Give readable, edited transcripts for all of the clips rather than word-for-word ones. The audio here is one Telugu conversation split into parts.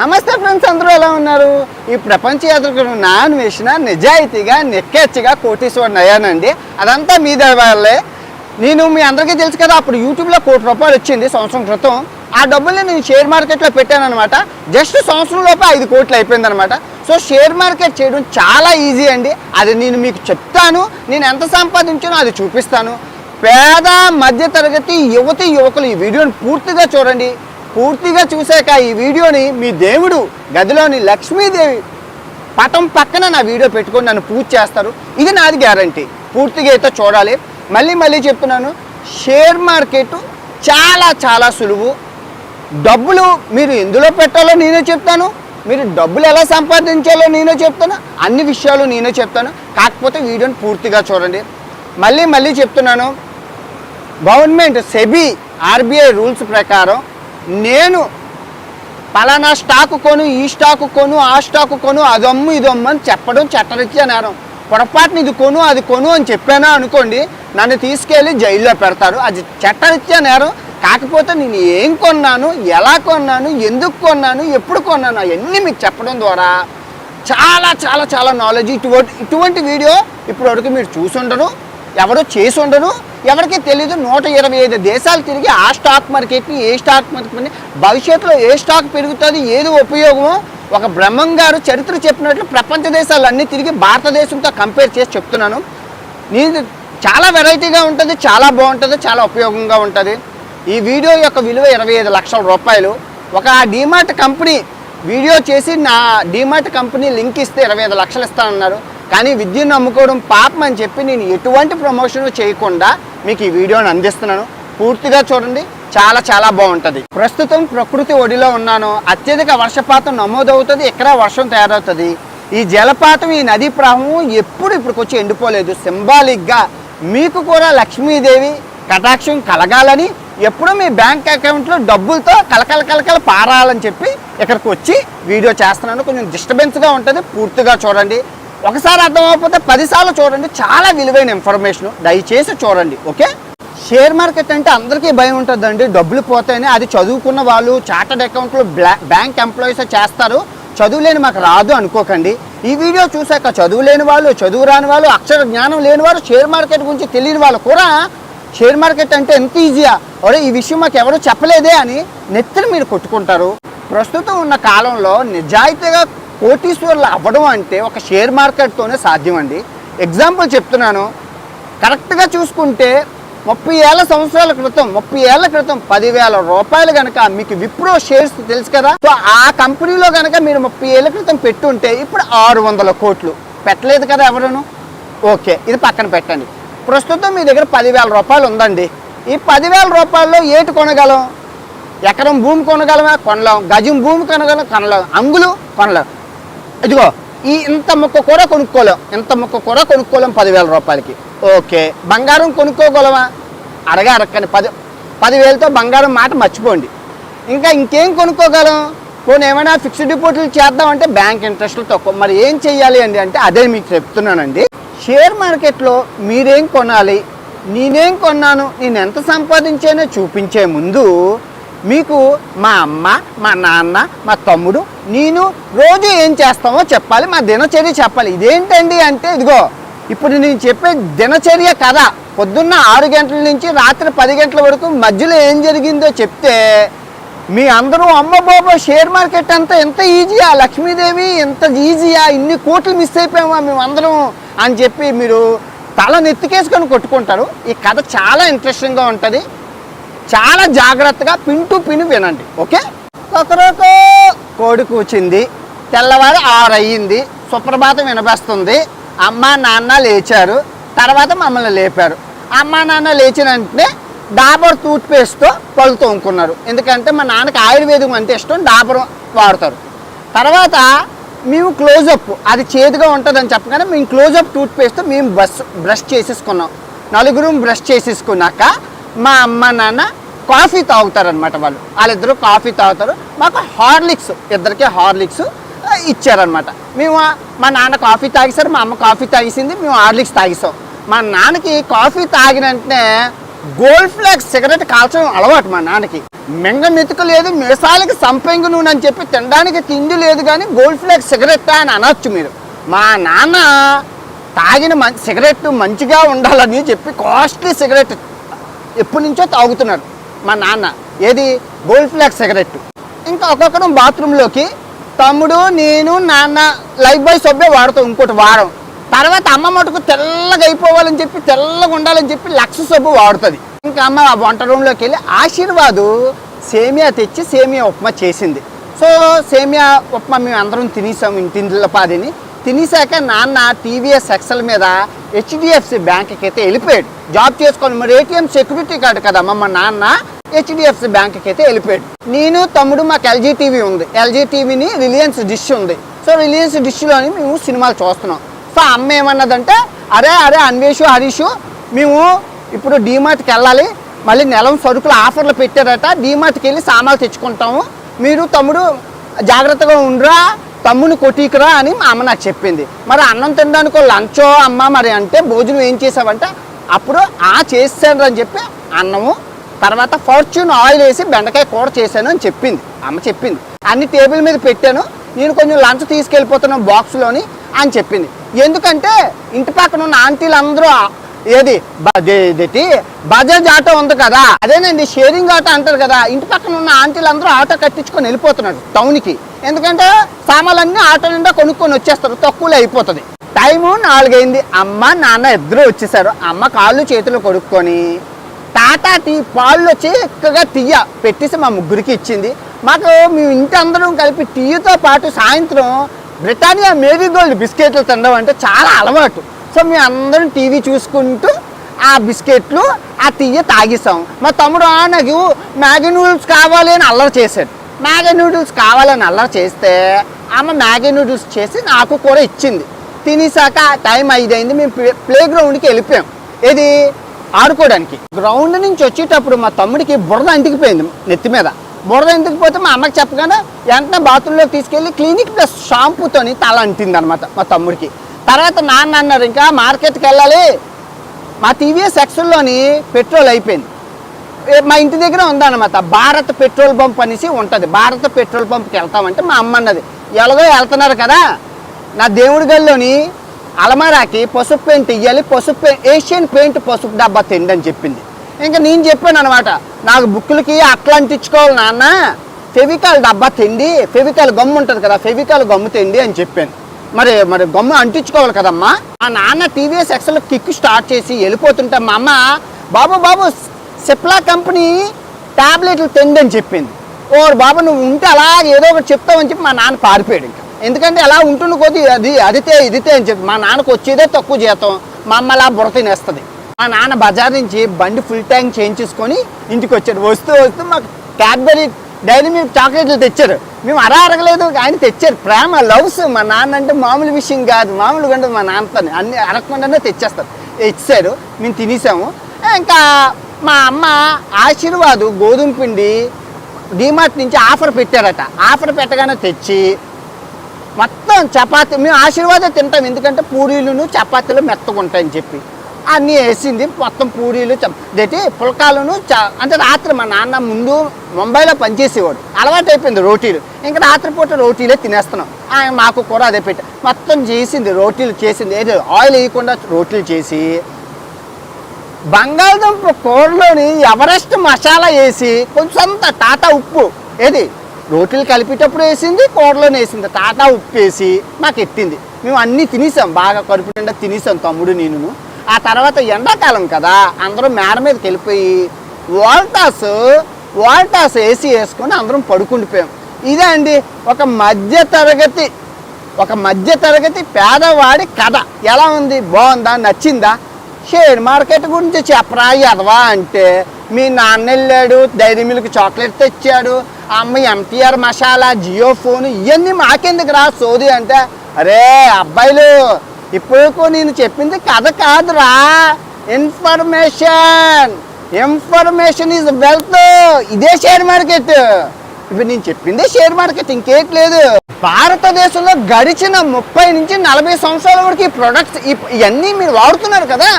నమస్తే ఫ్రెండ్స్, అందరూ ఎలా ఉన్నారు? ఈ ప్రపంచ యాత్రికుడు నా అన్వేషణ నిజాయితీగా నెక్కెచ్చిగా కోటీశ్వరుని అయ్యానండి. అదంతా మీ వల్లే. నేను మీ అందరికీ తెలుసు కదా, అప్పుడు యూట్యూబ్లో ₹1 కోటి వచ్చింది సంవత్సరం క్రితం. ఆ డబ్బుల్ని నేను షేర్ మార్కెట్లో పెట్టాను అనమాట. జస్ట్ సంవత్సరం లోపే 5 కోట్లు అయిపోయింది అనమాట. సో షేర్ మార్కెట్ చేయడం చాలా ఈజీ అండి. అది నేను మీకు చెప్తాను. నేను ఎంత సంపాదించానో అది చూపిస్తాను. పేద మధ్యతరగతి యువకులు ఈ వీడియోని పూర్తిగా చూడండి. పూర్తిగా చూశాక ఈ వీడియోని మీ దేవుడు గదిలోని లక్ష్మీదేవి పటం పక్కన నా వీడియో పెట్టుకొని నన్ను పూజ చేస్తారు. ఇది నాది గ్యారంటీ. పూర్తిగా అయితే చూడాలి. మళ్ళీ చెప్తున్నాను, షేర్ మార్కెట్ చాలా చాలా సులువు. డబ్బులు మీరు ఎందులో పెట్టాలో నేనే చెప్తాను. మీరు డబ్బులు ఎలా సంపాదించాలో నేనే చెప్తాను. అన్ని విషయాలు నేనే చెప్తాను. కాకపోతే వీడియోని పూర్తిగా చూడండి. మళ్ళీ చెప్తున్నాను, గవర్నమెంట్ సెబీ ఆర్బీఐ రూల్స్ ప్రకారం నేను పలానా స్టాకు కొను, ఈ స్టాకు కొను, ఆ స్టాకు కొను, అదమ్ము ఇదమ్ము అని చెప్పడం చట్టరీత్యా నేరం. పొరపాటున ఇది కొను అది కొను అని చెప్పానా అనుకోండి, నన్ను తీసుకెళ్ళి జైల్లో పెడతారు. అది చట్టరీత్యా నేరం. కాకపోతే నేను ఏం కొన్నాను, ఎలా కొన్నాను, ఎందుకు కొన్నాను, ఎప్పుడు కొన్నాను అవన్నీ మీకు చెప్పడం ద్వారా చాలా చాలా చాలా నాలెడ్జ్. ఇటువంటి వీడియో ఇప్పటివరకు మీరు చూసి ఉండరు, ఎవరో చేసి ఉండరు, ఎవరికీ తెలీదు. 125 దేశాలు తిరిగి ఆ స్టాక్ మార్కెట్ని, ఏ స్టాక్ మార్కెట్ని, భవిష్యత్తులో ఏ స్టాక్ పెరుగుతుంది, ఏది ఉపయోగమో ఒక బ్రహ్మం గారు చరిత్ర చెప్పినట్లు ప్రపంచ దేశాలన్నీ తిరిగి భారతదేశంతో కంపేర్ చేసి చెప్తున్నాను. నేను చాలా వెరైటీగా ఉంటుంది, చాలా బాగుంటుంది, చాలా ఉపయోగంగా ఉంటుంది. ఈ వీడియో యొక్క విలువ ₹25 లక్షల. ఒక డీమార్ట్ కంపెనీ వీడియో చేసి నా డీమార్ట్ కంపెనీ లింక్ ఇస్తే 25 లక్షలు ఇస్తానన్నారు. కానీ విద్యను అమ్ముకోవడం పాపం అని చెప్పి నేను ఎటువంటి ప్రమోషన్ చేయకుండా మీకు ఈ వీడియోని అందిస్తున్నాను. పూర్తిగా చూడండి, చాలా చాలా బాగుంటుంది. ప్రస్తుతం ప్రకృతి ఒడిలో ఉన్నాను. అత్యధిక వర్షపాతం నమోదవుతుంది. ఎక్కడ వర్షం తయారవుతుంది. ఈ జలపాతం, ఈ నదీ ప్రవాహం ఇప్పటికొచ్చి ఎండిపోలేదు. సింబాలిక్గా మీకు కూడా లక్ష్మీదేవి కటాక్షం కలగాలని, ఎప్పుడూ మీ బ్యాంక్ అకౌంట్లో డబ్బులతో కలకల పారాలని చెప్పి ఇక్కడికి వచ్చి వీడియో చేస్తున్నాను. కొంచెం డిస్టర్బెన్స్గా ఉంటుంది. పూర్తిగా చూడండి. ఒకసారి అర్థం అవ్వకపోతే 10 సార్లు చూడండి. చాలా విలువైన ఇన్ఫర్మేషన్, దయచేసి చూడండి. ఓకే, షేర్ మార్కెట్ అంటే అందరికీ భయం ఉంటుందండి, డబ్బులు పోతాయని. అది చదువుకున్న వాళ్ళు, చార్టర్డ్ అకౌంట్లు, బ్యాంక్ ఎంప్లాయీస్ చేస్తారు. చదువు లేని మాకు రాదు అనుకోకండి. ఈ వీడియో చూశాక చదువు లేని వాళ్ళు, చదువు రాని వాళ్ళు, అక్షర జ్ఞానం లేని వారు, షేర్ మార్కెట్ గురించి తెలియని వాళ్ళు కూడా షేర్ మార్కెట్ అంటే ఎంత ఈజీయా, ఒరే ఈ విషయం మాకు ఎవరు చెప్పలేదే అని నెత్తిని మీరు కొట్టుకుంటారు. ప్రస్తుతం ఉన్న కాలంలో నిజాయితీగా కోటీశ్వరులు అవ్వడం అంటే ఒక షేర్ మార్కెట్తోనే సాధ్యం అండి. ఎగ్జాంపుల్ చెప్తున్నాను. కరెక్ట్గా చూసుకుంటే 30 సంవత్సరాల క్రితం 10,000 రూపాయలు కనుక మీకు విప్రో షేర్స్ తెలుసు కదా, సో ఆ కంపెనీలో కనుక మీరు 30 ఏళ్ల క్రితం పెట్టుంటే ఇప్పుడు 600 కోట్లు. పెట్టలేదు కదా ఎవరును. ఓకే, ఇది పక్కన పెట్టండి. ప్రస్తుతం మీ దగ్గర 10,000 రూపాయలు ఉందండి. ఈ 10,000 రూపాయల్లో ఏటి కొనగలం? ఎకరం భూమి కొనగలమా? కొనలేం. గజం భూమి కొనగలం? కొనలేం. అంగులు కొనలేం. ఇదిగో ఈ ఇంత ముక్క కూర కొనుక్కోలేం. 10,000 రూపాయలకి. ఓకే, బంగారం కొనుక్కోగలమా? అడగని 10,000తో బంగారం మాట మర్చిపోండి. ఇంకేం కొనుక్కోగలం? పోనీ ఏమైనా ఫిక్స్డ్ డిపాజిట్లు చేద్దామంటే బ్యాంక్ ఇంట్రెస్ట్లు తక్కువ. మరి ఏం చెయ్యాలి అండి అంటే అదే మీకు చెప్తున్నానండి. షేర్ మార్కెట్లో మీరేం కొనాలి, నేనేం కొన్నాను, నేను ఎంత సంపాదించానో చూపించే ముందు మీకు మా అమ్మ, మా నాన్న, మా తమ్ముడు, నేను రోజు ఏం చేస్తామో చెప్పాలి. మా దినచర్య చెప్పాలి. ఇదేంటండి అంటే ఇదిగో ఇప్పుడు నేను చెప్పే దినచర్య కథ. పొద్దున్న 6 గంటల నుంచి రాత్రి 10 గంటల వరకు మధ్యలో ఏం జరిగిందో చెప్తే మీ అందరూ అమ్మ బాబా షేర్ మార్కెట్ అంతా ఎంత ఈజీయా, లక్ష్మీదేవి ఎంత ఈజీయా, ఇన్ని కోట్లు మిస్ అయిపోయామా మేమందరం అని చెప్పి మీరు తల నెత్తికేసుకొని కొట్టుకుంటారు. ఈ కథ చాలా ఇంట్రెస్టింగ్గా ఉంటుంది. చాలా జాగ్రత్తగా పిన్ టు పిన్ వినండి. ఓకే, ఒకరోజు కోడి కూచింది. తెల్లవారు 6 అయ్యింది. సుప్రభాతం వినబస్తుంది. అమ్మ నాన్న లేచారు. తర్వాత మమ్మల్ని లేపారు. అమ్మ నాన్న లేచిన వెంటనే డాబర్ టూత్ పేస్ట్తో పళ్ళు తోముకున్నారు. ఎందుకంటే మా నాన్నకి ఆయుర్వేదం అంటే ఇష్టం, డాబర్ వాడతారు. తర్వాత మేము క్లోజప్, అది చేదుగా ఉంటుందని చెప్పగానే మేము క్లోజప్ టూత్ పేస్ట్తో మేము బ్రష్ చేసేసుకున్నాం. 4 బ్రష్ చేసేసుకున్నాక మా అమ్మ నాన్న కాఫీ తాగుతారనమాట. వాళ్ళిద్దరూ కాఫీ తాగుతారు. మాకు హార్లిక్స్, ఇద్దరికి హార్లిక్స్ ఇచ్చారనమాట. మేము మా నాన్న కాఫీ తాగేసారు, మా అమ్మ కాఫీ తాగేసింది, మేము హార్లిక్స్ తాగేసాం. మా నాన్నకి కాఫీ తాగిన వెంటనే గోల్డ్ ఫ్లాగ్ సిగరెట్ కాల్చడం అలవాటు మా నాన్నకి. మెంగ మెతుకు లేదు, మీసాలకి సంపెంగు నూనె అని చెప్పి తినడానికి తిండి లేదు, కానీ గోల్డ్ ఫ్లేక్ సిగరెట్ అని అనొచ్చు మీరు. మా నాన్న తాగిన సిగరెట్ మంచిగా ఉండాలని చెప్పి కాస్ట్లీ సిగరెట్ ఎప్పటి నుంచో తాగుతున్నారు మా నాన్న. ఏది? Gold flake cigarette. ఇంకా ఒక్కొక్కరు బాత్రూంలోకి తమ్ముడు, నేను, నాన్న లైఫ్ బాయ్ సబ్బే వాడతాం ఇంకోటి వారం. తర్వాత అమ్మ మటుకు తెల్లగా అయిపోవాలని చెప్పి, తెల్లగా ఉండాలని చెప్పి లక్స్ సబ్బు వాడుతుంది. ఇంకా అమ్మ వంట రూమ్లోకి వెళ్ళి ఆశీర్వాదు సేమియా తెచ్చి సేమియా ఉప్మా చేసింది. సో సేమియా ఉప్మా మేము అందరం తినేసాము ఇంటింటిపాదిని. తినేసాక నాన్న టీవీఎస్ ఎక్సెల్ మీద హెచ్డిఎఫ్సి బ్యాంక్కి అయితే వెళ్ళిపోయాడు జాబ్ చేసుకోవాలి. మరి ఏటీఎం సెక్యూరిటీ కార్డు కదమ్మ మా నాన్న. హెచ్డిఎఫ్సి బ్యాంక్కి అయితే వెళ్ళిపోయాడు. నేను తమ్ముడు, మాకు ఎల్జీ టీవీ ఉంది, ఎల్జీ టీవీని రిలయన్స్ డిష్ ఉంది. సో రిలయన్స్ డిష్లోని మేము సినిమాలు చూస్తున్నాం. సో అమ్మ ఏమన్నదంటే, అరే అన్వేషు హరీషు మేము ఇప్పుడు డీమార్ట్కి వెళ్ళాలి, మళ్ళీ నెలం సరుకులు ఆఫర్లు పెట్టారట, డీమార్ట్కి వెళ్ళి సామాన్లు తెచ్చుకుంటాము, మీరు తమ్ముడు జాగ్రత్తగా ఉండరా, తమ్ముని కొట్టికురా అని మా అమ్మ నాకు చెప్పింది. మరి అన్నం తినడానికి లంచో అమ్మ మరి అంటే భోజనం ఏం చేసావంటే, అప్పుడు చేసాను అని చెప్పి అన్నము, తర్వాత ఫార్చ్యూన్ ఆయిల్ వేసి బెండకాయ కూర చేశాను అని చెప్పింది అమ్మ. చెప్పింది అన్ని టేబుల్ మీద పెట్టాను, నేను కొంచెం లంచ్ తీసుకెళ్ళిపోతున్నాను బాక్స్లోని అని చెప్పింది. ఎందుకంటే ఇంటి పక్కన ఉన్న ఆంటీలు అందరూ ఏది బజాజ్ ఆటో ఉంది కదా, అదేనండి షేరింగ్ ఆటో అంటారు కదా, ఇంటి పక్కన ఉన్న ఆంటీలు అందరూ ఆటో కట్టించుకొని వెళ్ళిపోతున్నారు టౌన్కి. ఎందుకంటే సామాన్లన్నీ ఆటో నిండా కొనుక్కొని వచ్చేస్తారు, తక్కువలో అయిపోతుంది. టైము 4 అయింది. అమ్మ నాన్న ఇద్దరు వచ్చేసారు. అమ్మ కాళ్ళు చేతులు కొడుక్కొని టాటా టీ పాలు చిక్కగా టీయ పెట్టేసి మా ముగ్గురికి ఇచ్చింది. మాకు మేము ఇంటి అందరం కలిపి టీతో పాటు సాయంత్రం బ్రిటానియా మేరీ గోల్డ్ బిస్కెట్లు తినడం అంటే చాలా అలవాటు. సో మేము అందరం టీవీ చూసుకుంటూ ఆ బిస్కెట్లు ఆ టీయ తాగేసాం. మా తమ్ముడు నాకు మ్యాగీ నూడిల్స్ కావాలి అని అల్లరి చేశాడు. మ్యాగీ నూడిల్స్ కావాలని అల్లరి చేస్తే అమ్మ మ్యాగీ నూడిల్స్ చేసి నాకు కూడా ఇచ్చింది. తినేసాక టైం 5 అయింది. మేము ప్లే గ్రౌండ్కి వెళ్ళిపోయాం. ఏది? ఆడుకోవడానికి. గ్రౌండ్ నుంచి వచ్చేటప్పుడు మా తమ్ముడికి బురద అంటికిపోయింది నెత్తి మీద. బురద అంటికిపోతే మా అమ్మకి చెప్పగానే వెంటనే బాత్రూంలోకి తీసుకెళ్ళి క్లినిక్ ప్లస్ షాంపూతోని తల అంటింది అనమాట మా తమ్ముడికి. తర్వాత నాన్న అన్నారు, ఇంకా మార్కెట్కి వెళ్ళాలి, మా టీవీఎస్ ఎక్సెల్లోని పెట్రోల్ అయిపోయింది. మా ఇంటి దగ్గర ఉందన్నమాట భారత్ పెట్రోల్ పంప్ అనేసి ఉంటుంది. భారత్ పెట్రోల్ పంప్కి వెళ్తామంటే మా అమ్మ అన్నది, ఎలాగో వెళ్తున్నారు కదా, నా దేవుడి గదిలోని అలమారాకి పసుపు పెయింట్ ఇవ్వాలి, ఏషియన్ పెయింట్ పసుపు డబ్బా తిండి అని చెప్పింది. ఇంకా నేను చెప్పాను అనమాట, నాకు బుక్కులకి అట్లా అంటించుకోవాలి నాన్న, ఫెవికాల్ డబ్బా తిండి, ఫెవికాల్ గమ్ము ఉంటుంది కదా, ఫెవికాల్ గమ్ము తిండి అని చెప్పాను. మరి గమ్ము అంటించుకోవాలి కదమ్మా. మా నాన్న టీవీఎస్ ఎక్సెల్ కిక్ స్టార్ట్ చేసి వెళ్ళిపోతుంటే మా అమ్మ, బాబు సిప్లా కంపెనీ ట్యాబ్లెట్లు తిండి అని చెప్పింది. ఓ బాబు నువ్వు ఉంటే అలా ఏదో ఒకటి చెప్తావని చెప్పి మా నాన్న పారిపోయాడు. ఇంకా ఎందుకంటే అలా ఉంటున్న కొద్ది అదితే అని చెప్పి మా నాన్నకు వచ్చేదే తక్కువ జీతం, మా అమ్మ అలా బుర్ర తినేస్తుంది. మా నాన్న బజార్ నుంచి బండి ఫుల్ ట్యాంక్ చేయించేసుకొని ఇంటికి వచ్చాడు. వస్తూ మాకు క్యాడ్బరీ డైరీ మిల్క్ చాక్లెట్లు తెచ్చారు. మేము అరగలేదు, ఆయన తెచ్చారు. ప్రేమ, లవ్స్. మా నాన్న అంటే మామూలు విషయం కాదు, మామూలుగా ఉండదు. మా నాన్నతో అన్ని అరగకుండానే తెచ్చేస్తారు. ఇచ్చారు, మేము తినేసాము. ఇంకా మా అమ్మ ఆశీర్వాదు గోధుమ పిండి డీమార్ట్ నుంచి ఆఫర్ పెట్టారట. ఆఫర్ పెట్టగానే తెచ్చి మొత్తం చపాతీ, మేము ఆశీర్వాదే తింటాం ఎందుకంటే పూరీలు చపాతీలు మెత్తగా ఉంటాయని చెప్పి అన్నీ వేసింది. మొత్తం పూరీలు పుల్కాలను అంటే రాత్రి మా నాన్న ముందు ముంబైలో పనిచేసేవాడు, అలవాటు అయిపోయింది రోటీలు. ఇంకా రాత్రిపూట రోటీలే తినేస్తున్నాం. ఆయన మాకు కూడా అదే పెట్టి మొత్తం చేసింది, రోటీలు చేసింది. ఏదో ఆయిల్ వేయకుండా రోటీలు చేసి బంగాళదుంప కూరలోని ఎవరెస్ట్ మసాలా వేసి కొంచెం టాటా ఉప్పు, ఏది రోటీలు కలిపేటప్పుడు వేసింది, కూరలోనే వేసింది, టాటా ఉప్పు వేసి మాకు ఎట్టింది. మేము అన్నీ తినేసాం, బాగా కడుపు నిండా తినేసాం తమ్ముడు నేను. ఆ తర్వాత ఎండాకాలం కదా, అందరూ మేడ మీదకి వెళ్ళిపోయి వాల్టాస్ ఏసీ వేసుకొని అందరం పడుకుండిపోయాం. ఇదే అండి ఒక మధ్యతరగతి పేదవాడి కథ. ఎలా ఉంది? బాగుందా? నచ్చిందా? షేర్ మార్కెట్ గురించి చెప్పరా ఎదవా అంటే, మీ నాన్న వెళ్ళాడు డైరీ మిల్క్ చాక్లెట్ తెచ్చాడు, అమ్మ ఎంటీఆర్ మసాలా, జియో ఫోన్, ఇవన్నీ మాకెందుకు రా సోది అంటే, అరే అబ్బాయిలు ఇప్పుడు నేను చెప్పింది కథ కాదురా, ఇన్ఫర్మేషన్ ఈజ్ వెల్త్. ఇదే షేర్ మార్కెట్. ఇప్పుడు నేను చెప్పిందే షేర్ మార్కెట్, ఇంకేం లేదు. భారతదేశంలో గడిచిన 30 నుంచి 40 సంవత్సరాల వరకు ఈ ప్రొడక్ట్స్ ఇవన్నీ మీరు వాడుతున్నారు కదా,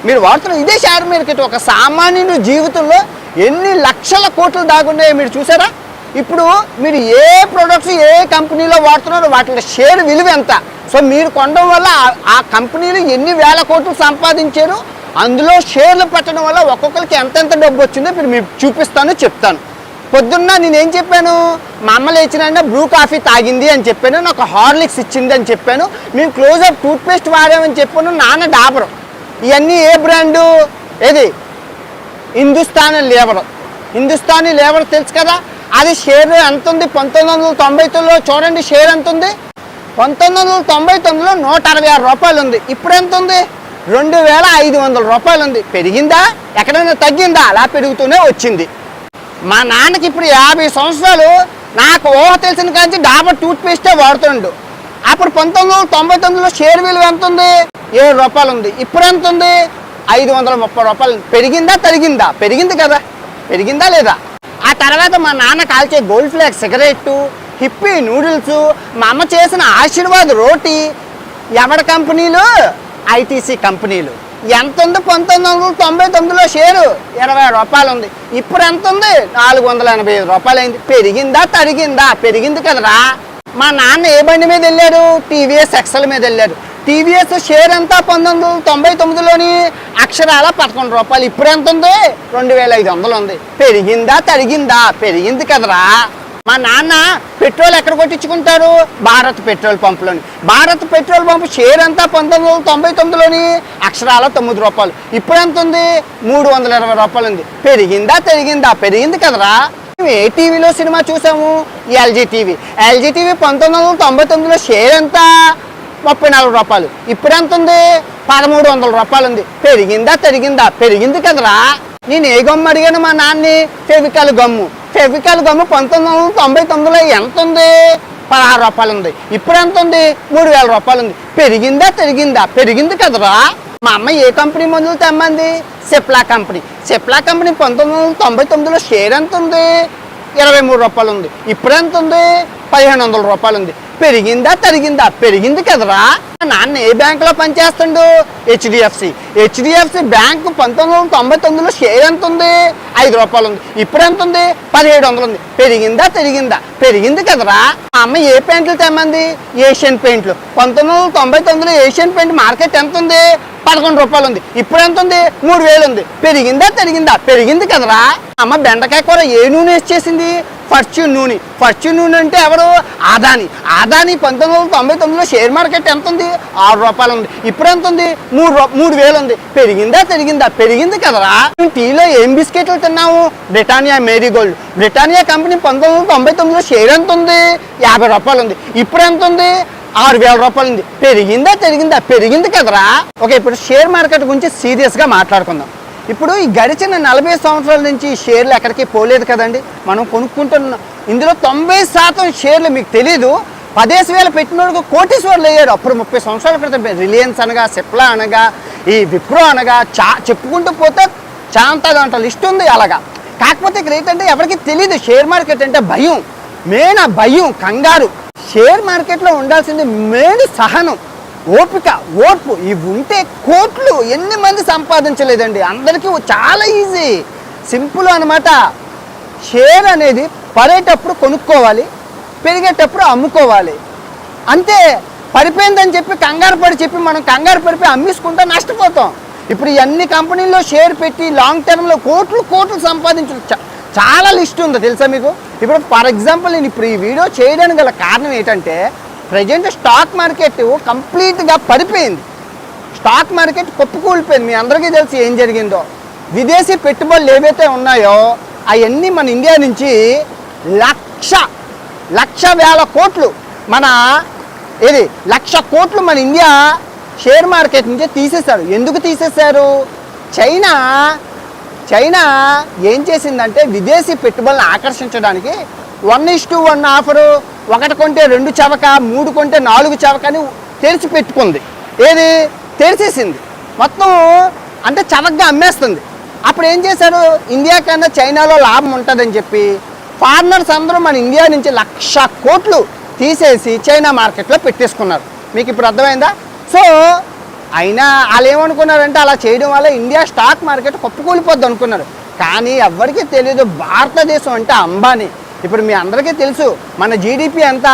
మీరు వాడుతున్నారు. ఇదే షేర్ మార్కెట్. ఒక సామాన్యుని జీవితంలో ఎన్ని లక్షల కోట్లు దాగున్నాయో మీరు చూసారా? ఇప్పుడు మీరు ఏ ప్రొడక్ట్స్ ఏ కంపెనీలో వాడుతున్నారో వాటి షేర్ విలువ ఎంత, సో మీరు కొనడం వల్ల ఆ కంపెనీలు ఎన్ని వేల కోట్లు సంపాదించారు, అందులో షేర్లు పెట్టడం వల్ల ఒక్కొక్కరికి ఎంతెంత డబ్బు వచ్చిందో ఇప్పుడు మీకు చూపిస్తాను, చెప్తాను. పొద్దున్న నేనేం చెప్పాను, మా అమ్మ లేచినా బ్రూ కాఫీ తాగింది అని చెప్పాను, నాకు హార్లిక్స్ ఇచ్చింది అని చెప్పాను, మేము క్లోజప్ టూత్పేస్ట్ వాడామని చెప్పాను, నాన్న డాబర్. ఇవన్నీ ఏ బ్రాండు? ఏది? హిందుస్థానీ లేబర్ తెలుసు కదా, అది షేర్ ఎంత ఉంది? 1999లో చూడండి షేర్ ఎంత ఉంది. 1999లో 166 రూపాయలు ఉంది. ఇప్పుడు ఎంత ఉంది? 2500 రూపాయలు ఉంది. పెరిగిందా? ఎక్కడైనా తగ్గిందా? అలా పెరుగుతూనే వచ్చింది. మా నాన్నకి ఇప్పుడు 50 సంవత్సరాలు. నాకు ఊహ తెలిసిన కానీ డాబర్ టూత్పేస్టే వాడుతుండు. అప్పుడు 1999లో షేర్ విలువ ఎంత ఉంది? 7 రూపాయలు ఉంది. ఇప్పుడు ఎంత ఉంది? 530 రూపాయలు. పెరిగిందా తరిగిందా? పెరిగింది కదా. పెరిగిందా లేదా? ఆ తర్వాత మా నాన్న కాల్చే gold flag cigarette, hippie noodles, మా అమ్మ చేసిన ఆశీర్వాద్ రోటీ, ఎవరి కంపెనీలు? ఐటీసీ కంపెనీలు. ఎంత ఉంది? 1999లో షేరు 20 రూపాయలు ఉంది. ఇప్పుడు ఎంత ఉంది? 485 రూపాయలు అయింది. పెరిగిందా తరిగిందా? పెరిగింది కదరా. మా నాన్న ఏ బండి మీద వెళ్ళారు? టీవీఎస్ ఎక్సెల్ మీద వెళ్ళారు. టీవీఎస్ షేర్ ఎంత? 1999లోని అక్షరాల 11 రూపాయలు. ఇప్పుడు ఎంత ఉంది? 2500 ఉంది. పెరిగిందా తరిగిందా? పెరిగింది కదరా. మా నాన్న పెట్రోల్ ఎక్కడ కొట్టించుకుంటారు? భారత్ పెట్రోల్ పంపులోని. భారత్ పెట్రోల్ పంపు షేర్ ఎంత? 1999లోని అక్షరాల 9 రూపాయలు. ఇప్పుడు ఎంత ఉంది? 320 రూపాయలు ఉంది. పెరిగిందా తరిగిందా? పెరిగింది కదరా. ఏ టీవీలో సినిమా చూసాము? LG TV. 1999లో షేర్ ఎంత? 34 రూపాయలు. ఇప్పుడు ఎంత ఉంది? 1300 రూపాయలు ఉంది. పెరిగిందా తరిగిందా? పెరిగింది కదరా. నేను ఏ గమ్ము అడిగాను మా నాన్ని? ఫెవికాల్ గమ్ము. 1999లో ఎంత ఉంది? 16 రూపాయలు ఉంది. ఇప్పుడు ఎంత ఉంది? 3000 రూపాయలు ఉంది. పెరిగిందా తరిగిందా? పెరిగింది కదరా. మా అమ్మ ఏ కంపెనీ మందులు తెమ్మంది? సిప్లా కంపెనీ. 1999లో షేర్ ఎంత ఉంది? 23 రూపాయలు ఉంది. ఇప్పుడు ఎంత ఉంది? 1500 రూపాయలు ఉంది. పెరిగిందా తరిగిందా? పెరిగింది కదరా. నాన్న ఏ బ్యాంకులో పనిచేస్తుండు? HDFC bank. 1999లో షేర్ ఎంత ఉంది? 5 రూపాయలు ఉంది. ఇప్పుడు ఎంత ఉంది? 1700 ఉంది. పెరిగిందా తరిగిందా? పెరిగింది కదరా. మా అమ్మ ఏ పెయింట్లు తెమ్మంది? ఏషియన్ పెయింట్లు. 1999లో ఏషియన్ పెయింట్ మార్కెట్ ఎంత ఉంది? 11 రూపాయలు ఉంది. ఇప్పుడు ఎంత ఉంది? 3000 ఉంది. పెరిగిందా తరిగిందా? పెరిగింది కదరా. అమ్మ బెండకాయ కూర ఏ నూనె వేసేసింది? ఫార్చ్యూన్ నూనె. ఫార్చ్యూన్ నూనె అంటే ఎవరు? ఆదాని. 1999లో షేర్ మార్కెట్ ఎంత ఉంది? 6 రూపాయలు ఉంది. ఇప్పుడు ఎంత ఉంది? 3000 ఉంది. పెరిగిందా తరిగిందా? పెరిగింది కదరా. టీలో ఏం బిస్కెట్లు తిన్నాము? Britannia Marigold. బ్రిటానియా కంపెనీ 1999లో షేర్ ఎంత ఉంది? 50 రూపాయలు ఉంది. ఇప్పుడు ఎంత ఉంది? 6000 రూపాయలు ఉంది. పెరిగిందా తరిగిందా? పెరిగింది కదరా. ఓకే, ఇప్పుడు షేర్ మార్కెట్ గురించి సీరియస్గా మాట్లాడుకుందాం. ఇప్పుడు ఈ గడిచిన 40 సంవత్సరాల నుంచి షేర్లు ఎక్కడికి పోలేదు కదండి. మనం కొనుక్కుంటున్నాం. ఇందులో 90% షేర్లు మీకు తెలీదు. 10,000 పెట్టినోడికి కోటీశ్వర్లు అయ్యారు. అప్పుడు 30 సంవత్సరాల క్రితం రిలయన్స్ అనగా, సిప్లా అనగా, ఈ విప్రో అనగా చెప్పుకుంటూ పోతే చాంతా లిస్ట్ ఉంది అలాగా. కాకపోతే ఇక్కడ ఏంటంటే ఎవరికి తెలీదు షేర్ మార్కెట్ అంటే భయం. మెయిన్ ఆ భయం, కంగారు. షేర్ మార్కెట్లో ఉండాల్సింది మెయిన్ సహనం, ఓపిక, ఓర్పు. ఇవి ఉంటే కోట్లు ఎన్ని మంది సంపాదించలేదండి. అందరికీ చాలా ఈజీ, సింపుల్ అనమాట. షేర్ అనేది పడేటప్పుడు కొనుక్కోవాలి, పెరిగేటప్పుడు అమ్ముకోవాలి. అంతే. పడిపోయిందని చెప్పి కంగారు మనం కంగారు పడిపోయి అమ్మేసుకుంటా నష్టపోతాం. ఇప్పుడు ఇవన్నీ కంపెనీల్లో షేర్ పెట్టి లాంగ్ టర్మ్లో కోట్లు సంపాదించవచ్చు. చాలా లిస్ట్ ఉంది తెలుసా మీకు. ఇప్పుడు ఫర్ ఎగ్జాంపుల్ నేను ఇప్పుడు ఈ వీడియో చేయడానికి గల కారణం ఏంటంటే, ప్రజెంట్ స్టాక్ మార్కెట్ కంప్లీట్గా పడిపోయింది. Stock market కుప్పకూలిపోయింది. మీ అందరికీ తెలిసి ఏం జరిగిందో. విదేశీ పెట్టుబడులు ఏవైతే ఉన్నాయో అవన్నీ మన ఇండియా నుంచి లక్ష వేల కోట్లు మన 1,00,000 కోట్లు మన ఇండియా షేర్ మార్కెట్ నుంచి తీసేశారు. ఎందుకు తీసేశారు? చైనా ఏం చేసిందంటే విదేశీ పెట్టుబడులను ఆకర్షించడానికి 1:1 ఆఫరు, 1 కొంటే 2 చవక, 3 కొంటే 4 చవక అని తెరిచి పెట్టుకుంది. తెరిచేసింది మొత్తం. అంటే చవకగా అమ్మేస్తుంది. అప్పుడు ఏం చేశారు? ఇండియా కన్నా చైనాలో లాభం ఉంటుందని చెప్పి ఫారినర్స్ అందరూ మన ఇండియా నుంచి 1,00,000 కోట్లు తీసేసి చైనా మార్కెట్లో పెట్టేసుకున్నారు. మీకు ఇప్పుడు అర్థమైందా? సో అయినా వాళ్ళు ఏమనుకున్నారంటే అలా చేయడం వల్ల ఇండియా స్టాక్ మార్కెట్ కుప్పకూలిపోద్ది అనుకున్నారు. కానీ ఎవరికీ తెలియదు భారతదేశం అంటే అంబానీ. ఇప్పుడు మీ అందరికీ తెలుసు మన జీడిపి ఎంత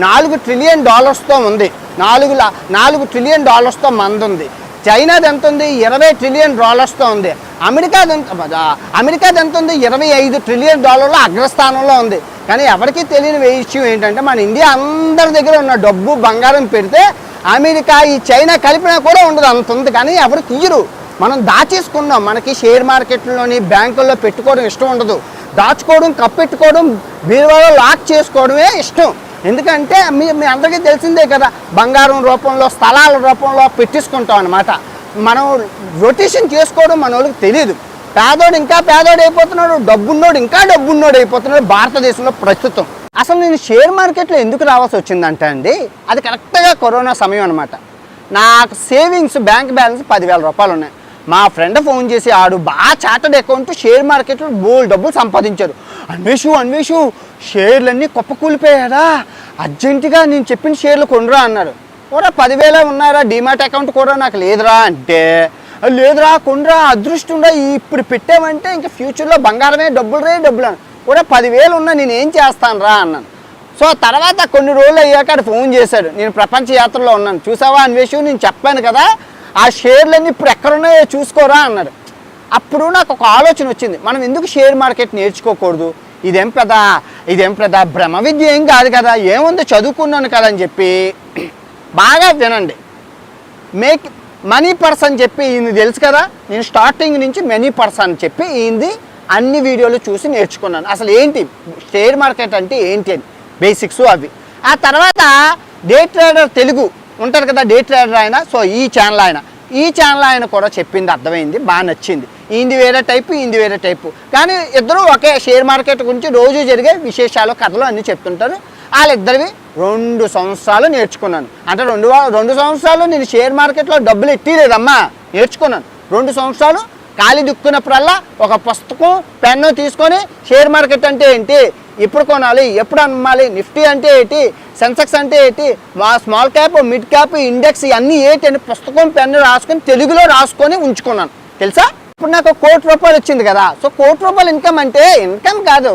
4 ట్రిలియన్ డాలర్స్తో ఉంది. 4 ట్రిలియన్ డాలర్స్తో మంది ఉంది. చైనాది ఎంత ఉంది 20 ట్రిలియన్ డాలర్స్తో ఉంది. అమెరికాది ఎంత ఉంది 25 ట్రిలియన్ డాలర్ల అగ్రస్థానంలో ఉంది. కానీ ఎవరికీ తెలియని విషయం ఏంటంటే మన ఇండియా అందరి దగ్గర ఉన్న డబ్బు బంగారం పెడితే అమెరికా ఈ చైనా కలిపినా కూడా ఉండదు, అంత ఉంది. కానీ ఎవరు తీయరు, మనం దాచేసుకున్నాం. మనకి షేర్ మార్కెట్లోని బ్యాంకుల్లో పెట్టుకోవడం ఇష్టం ఉండదు, దాచుకోవడం కప్పెట్టుకోవడం బీరువాలో లాక్ చేసుకోవడమే ఇష్టం. ఎందుకంటే మీ అందరికీ తెలిసిందే కదా, బంగారం రూపంలో స్థలాల రూపంలో పెట్టేసుకుంటాం అన్నమాట. మనం రొటేషన్ చేసుకోవడం మన వాళ్ళకి తెలియదు. పేదోడు ఇంకా పేదోడు అయిపోతున్నాడు, డబ్బున్నోడు ఇంకా డబ్బున్నోడు అయిపోతున్నాడు భారతదేశంలో ప్రస్తుతం. అసలు నేను షేర్ మార్కెట్లో ఎందుకు రావాల్సి వచ్చిందంటే అండి, అది కరెక్ట్గా కరోనా సమయం అనమాట. నాకు సేవింగ్స్ బ్యాంక్ బ్యాలెన్స్ 10,000 రూపాయలు ఉన్నాయి. మా ఫ్రెండ్ ఫోన్ చేసి ఆడు బాగా చార్టెడ్ అకౌంట్ షేర్ మార్కెట్లో బోల్డ్ డబ్బులు సంపాదించారు. అన్వేషు షేర్లన్నీ కుప్పకూలిపోయాడా, అర్జెంటుగా నేను చెప్పిన షేర్లు కొనరా అన్నారు. కూడా 10,000 ఉన్నారా, డిమాట్ అకౌంట్ కూడా నాకు లేదురా అంటే, లేదురా కొనరా అదృష్టంరా ఇప్పుడు పెట్టామంటే ఇంకా ఫ్యూచర్లో బంగారమే డబ్బులు అని కూడా 10,000 ఉన్నా నేను ఏం చేస్తాను రా అన్నాను. సో తర్వాత కొన్ని రోజులు అయ్యాక ఆడు ఫోన్ చేశాడు, నేను ప్రపంచ యాత్రలో ఉన్నాను చూసావా అన్వేషు, నేను చెప్పాను కదా ఆ షేర్లన్నీ ఇప్పుడు ఎక్కడున్నాయో చూసుకోరా అన్నాడు. అప్పుడు నాకు ఒక ఆలోచన వచ్చింది, మనం ఎందుకు షేర్ మార్కెట్ నేర్చుకోకూడదు, ఇదేం పెద్ద బ్రహ్మ విద్య ఏం కాదు కదా, ఏముంది చదువుకున్నాను కదా అని చెప్పి. బాగా వినండి, మేక్ మనీ పర్సన్ చెప్పి ఈయన తెలుసు కదా, నేను స్టార్టింగ్ నుంచి మనీ పర్సన్ చెప్పి ఈయనది అన్ని వీడియోలు చూసి నేర్చుకున్నాను. అసలు ఏంటి షేర్ మార్కెట్ అంటే ఏంటి అని బేసిక్స్ అవి. ఆ తర్వాత డే ట్రేడర్ తెలుగు ఉంటారు కదా, డే ట్రేడర్ ఆయన. సో ఈ ఛానల్ ఆయన కూడా చెప్పింది అర్థమైంది, బాగా నచ్చింది. ఈంది వేరే టైపు కానీ ఇద్దరు ఒకే షేర్ మార్కెట్ గురించి రోజు జరిగే విశేషాలు కథలు అన్నీ చెప్తుంటారు. వాళ్ళిద్దరివి 2 సంవత్సరాలు నేర్చుకున్నాను. అంటే 2 సంవత్సరాలు నేను షేర్ మార్కెట్లో డబ్బులు ఎట్టిలేదమ్మా, నేర్చుకున్నాను. 2 సంవత్సరాలు ఖాళీ దుక్కున్నప్పుడల్లా ఒక పుస్తకం పెన్ను తీసుకొని షేర్ మార్కెట్ అంటే ఏంటి, ఎప్పుడు కొనాలి, ఎప్పుడు అమ్మాలి, నిఫ్టీ అంటే ఏంటి, సెన్సెక్స్ అంటే ఏంటి, small cap mid cap index ఇవన్నీ ఏంటి అని పుస్తకం పెన్ను రాసుకొని తెలుగులో రాసుకొని ఉంచుకున్నాను తెలుసా. ఇప్పుడు నాకు 1 కోటి రూపాయలు వచ్చింది కదా. సో 1 కోటి రూపాయలు ఇన్కమ్ అంటే ఇన్కమ్ కాదు,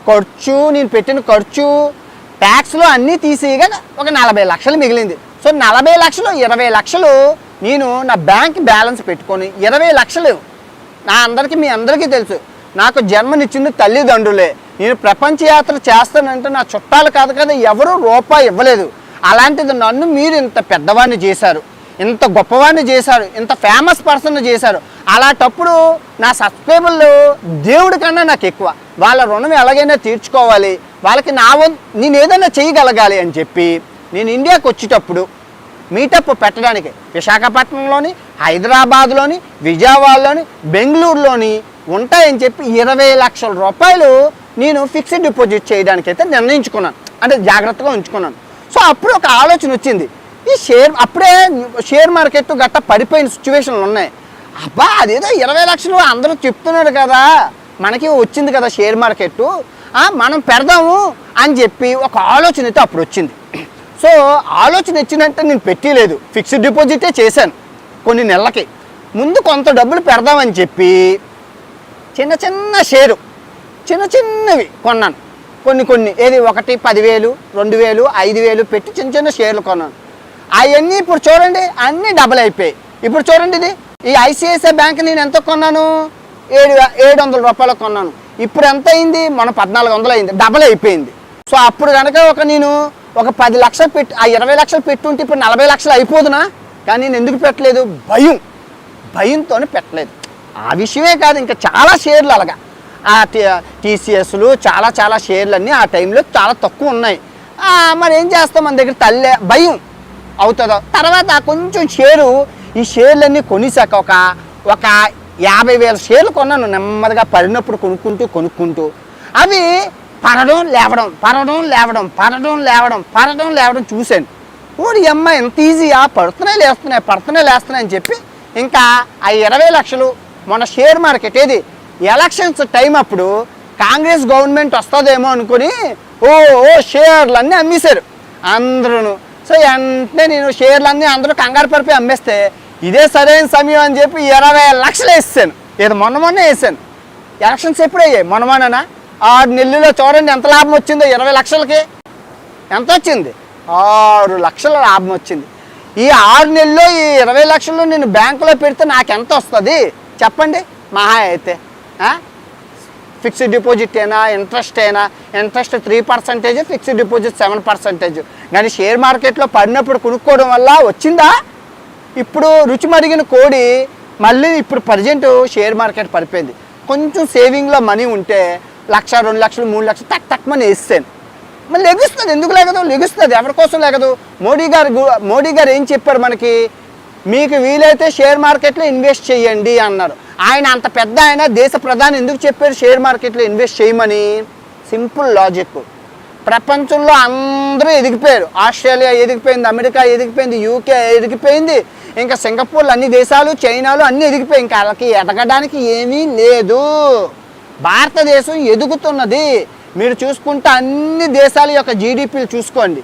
ఖర్చు, నేను పెట్టిన ఖర్చు ట్యాక్స్లో అన్నీ తీసేయగా ఒక 40 లక్షలు మిగిలింది. సో 40 లక్షలు 20 లక్షలు నేను నా బ్యాంక్ బ్యాలెన్స్ పెట్టుకొని 20 లక్షలు మీ అందరికీ తెలుసు నాకు జన్మనిచ్చింది తల్లిదండ్రులే. నేను ప్రపంచ యాత్ర చేస్తానంటే నా చుట్టాలు కాదు కదా, ఎవరు రూపాయి ఇవ్వలేదు. అలాంటిది నన్ను మీరు ఇంత పెద్దవాడిని చేశారు, ఇంత గొప్పవాడిని చేశారు, ఇంత ఫేమస్ పర్సన్ చేశారు. అలాంటప్పుడు నా సబ్స్క్రైబర్లు దేవుడి కన్నా నాకు ఎక్కువ. వాళ్ళ రుణం ఎలాగైనా తీర్చుకోవాలి, వాళ్ళకి నేను ఏదైనా చేయగలగాలి అని చెప్పి నేను ఇండియాకి వచ్చేటప్పుడు మీటప్ పెట్టడానికి విశాఖపట్నంలోని, హైదరాబాద్లోని, విజయవాడలోని, బెంగళూరులోని ఉంటాయని చెప్పి 20 లక్షల రూపాయలు నేను ఫిక్స్డ్ డిపాజిట్ చేయడానికి అయితే నిర్ణయించుకున్నాను, అంటే జాగ్రత్తగా ఉంచుకున్నాను. సో అప్పుడు ఒక ఆలోచన వచ్చింది, ఈ అప్పుడే షేర్ మార్కెట్ గట్ట పడిపోయిన సిచ్యువేషన్లు ఉన్నాయి. అబ్బా అదేదో 20 లక్షలు అందరూ చెప్తున్నారు కదా, మనకి వచ్చింది కదా షేర్ మార్కెట్, మనం పెడదాము అని చెప్పి ఒక ఆలోచన అయితే అప్పుడు వచ్చింది. సో ఆలోచన వచ్చిందంటే నేను పెట్టలేదు, ఫిక్స్డ్ డిపాజిటే చేశాను. కొన్ని నెలలకి ముందు కొంత డబ్బులు పెడదామని చెప్పి చిన్న షేరు చిన్నవి కొన్నాను. కొన్ని ఏది 1 10,000 2,000 5,000 పెట్టి చిన్న షేర్లు కొన్నాను. అవన్నీ ఇప్పుడు చూడండి అన్నీ డబల్ అయిపోయాయి. ఇప్పుడు చూడండి ఇది ఈ ఐసిఐసిఐ బ్యాంక్ నేను ఎంత కొన్నాను, 700 రూపాయలు కొన్నాను. ఇప్పుడు ఎంత అయింది, మన 1400 అయింది, డబల్ అయిపోయింది. సో అప్పుడు కనుక నేను ఒక 10 లక్షలు పెట్టి ఆ 20 లక్షలు పెట్టుంటే ఇప్పుడు 40 లక్షలు అయిపోదునా. కానీ నేను ఎందుకు పెట్టలేదు, భయంతోనే పెట్టలేదు. ఆ విషయమే కాదు, ఇంకా చాలా షేర్లు అలాగా ఆ టీసీఎస్లు చాలా షేర్లు ఆ టైంలో చాలా తక్కువ ఉన్నాయి. మరి ఏం చేస్తాం, మన దగ్గర భయం అవుతుందో. తర్వాత కొంచెం ఈ షేర్లన్నీ కొనిసాక ఒక 50,000 షేర్లు కొన్నాను. నెమ్మదిగా పడినప్పుడు కొనుక్కుంటూ అవి పడడం లేవడం చూశాను. ఓడి అమ్మ ఎంత ఈజీయా, పడుతున్నాయి లేస్తున్నాయి అని చెప్పి ఇంకా ఆ 20 లక్షలు మన షేర్ మార్కెట్ ఏది ఎలక్షన్స్ టైం అప్పుడు కాంగ్రెస్ గవర్నమెంట్ వస్తుందేమో అనుకుని షేర్లన్నీ అమ్మేశారు అందరూ. సో వెంటనే నేను షేర్లన్నీ అందరూ కంగారు పడిపోయి అమ్మేస్తే ఇదే సరైన సమయం అని చెప్పి 20 లక్షలు వేసాను. మొన్న వేసాను. ఎలక్షన్స్ ఎప్పుడు అయ్యాయి? మొన్నమోననా 6 నెలల్లో చూడండి ఎంత లాభం వచ్చిందో. 20 లక్షలకి ఎంత వచ్చింది? 6 లక్షల లాభం వచ్చింది. ఈ 6 నెలల్లో ఈ 20 లక్షలు నేను బ్యాంకులో పెడితే నాకు ఎంత వస్తుంది చెప్పండి? మహా అయితే ఫిక్స్డ్ డిపాజిట్ అయినా ఇంట్రెస్ట్ 3%, ఫిక్స్డ్ డిపాజిట్ 7%. కానీ షేర్ మార్కెట్లో పడినప్పుడు కొనుక్కోవడం వల్ల వచ్చిందా? ఇప్పుడు రుచి మరిగిన కోడి మళ్ళీ ఇప్పుడు ప్రజెంట్ షేర్ మార్కెట్ పడిపోయింది. కొంచెం సేవింగ్లో మనీ ఉంటే 1,00,000, 2 లక్షలు, 3 లక్షలు తక్కువని వేస్తాను, మళ్ళీ లెగుస్తుంది. ఎందుకు లేగదు? లెగుస్తుంది. ఎవరి కోసం లేగదు? మోడీ గారు ఏం చెప్పారు మనకి? మీకు వీలైతే షేర్ మార్కెట్లో ఇన్వెస్ట్ చేయండి అన్నారు. ఆయన అంత పెద్ద ఆయన దేశ ప్రధాని ఎందుకు చెప్పారు షేర్ మార్కెట్లో ఇన్వెస్ట్ చేయమని? Simple logic. ప్రపంచంలో అందరూ ఎదిగిపోయారు. ఆస్ట్రేలియా ఎదిగిపోయింది, అమెరికా ఎదిగిపోయింది, యూకే ఎదిగిపోయింది, ఇంకా సింగపూర్లో అన్ని దేశాలు, చైనాలో అన్నీ ఎదిగిపోయి ఇంకా వాళ్ళకి ఎదగడానికి ఏమీ లేదు. భారతదేశం ఎదుగుతున్నది. మీరు చూసుకుంటే అన్ని దేశాల యొక్క జీడిపిలు చూసుకోండి,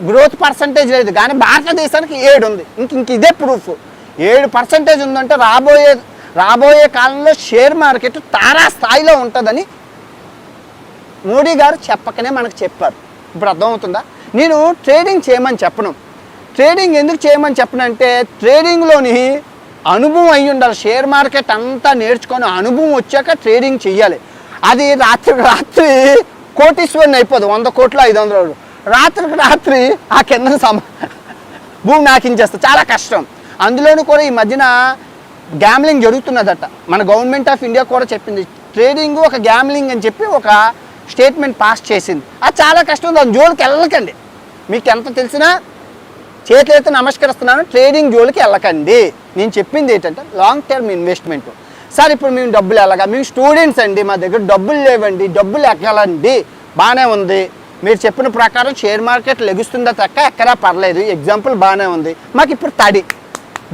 గ్రోత్ పర్సంటేజ్ లేదు. కానీ భారతదేశానికి 7 ఉంది. ఇంక ఇదే ప్రూఫ్. 7% ఉందంటే రాబోయే కాలంలో షేర్ మార్కెట్ తారా స్థాయిలో ఉంటుందని మోడీ గారు చెప్పకనే మనకు చెప్పారు. ఇప్పుడు అర్థమవుతుందా? నేను ట్రేడింగ్ చేయమని చెప్పను. ట్రేడింగ్ ఎందుకు చేయమని చెప్పనంటే ట్రేడింగ్లోని అనుభవం అయ్యి ఉండాలి. షేర్ మార్కెట్ అంతా నేర్చుకొని అనుభవం వచ్చాక ట్రేడింగ్ చెయ్యాలి. అది రాత్రి కోటీశ్వరుని అయిపోదు. 100 కోట్లు 500 రాత్రి ఆ కింద భూమి నాకించేస్తా. చాలా కష్టం. అందులోనూ కూడా ఈ మధ్యన గ్యామ్లింగ్ జరుగుతున్నదట. మన గవర్నమెంట్ ఆఫ్ ఇండియా కూడా చెప్పింది ట్రేడింగ్ ఒక గ్యామ్లింగ్ అని చెప్పి ఒక స్టేట్మెంట్ పాస్ చేసింది. అది చాలా కష్టం. దాని జోలికి వెళ్ళకండి. మీకు ఎంత తెలిసినా చేతులైతే నమస్కరిస్తున్నాను, ట్రేడింగ్ జోలికి వెళ్ళకండి. నేను చెప్పింది ఏంటంటే లాంగ్ టర్మ్ ఇన్వెస్ట్మెంట్. సార్ ఇప్పుడు మేము డబ్బులు ఎలాగా? మేము స్టూడెంట్స్ అండి, మా దగ్గర డబ్బులు లేవండి, డబ్బులు ఎక్కాలండి. బాగానే ఉంది. మీరు చెప్పిన ప్రకారం షేర్ మార్కెట్ లెగుస్తుందా తక్క ఎక్కడా పర్లేదు, ఎగ్జాంపుల్ బాగానే ఉంది. మాకు ఇప్పుడు తడి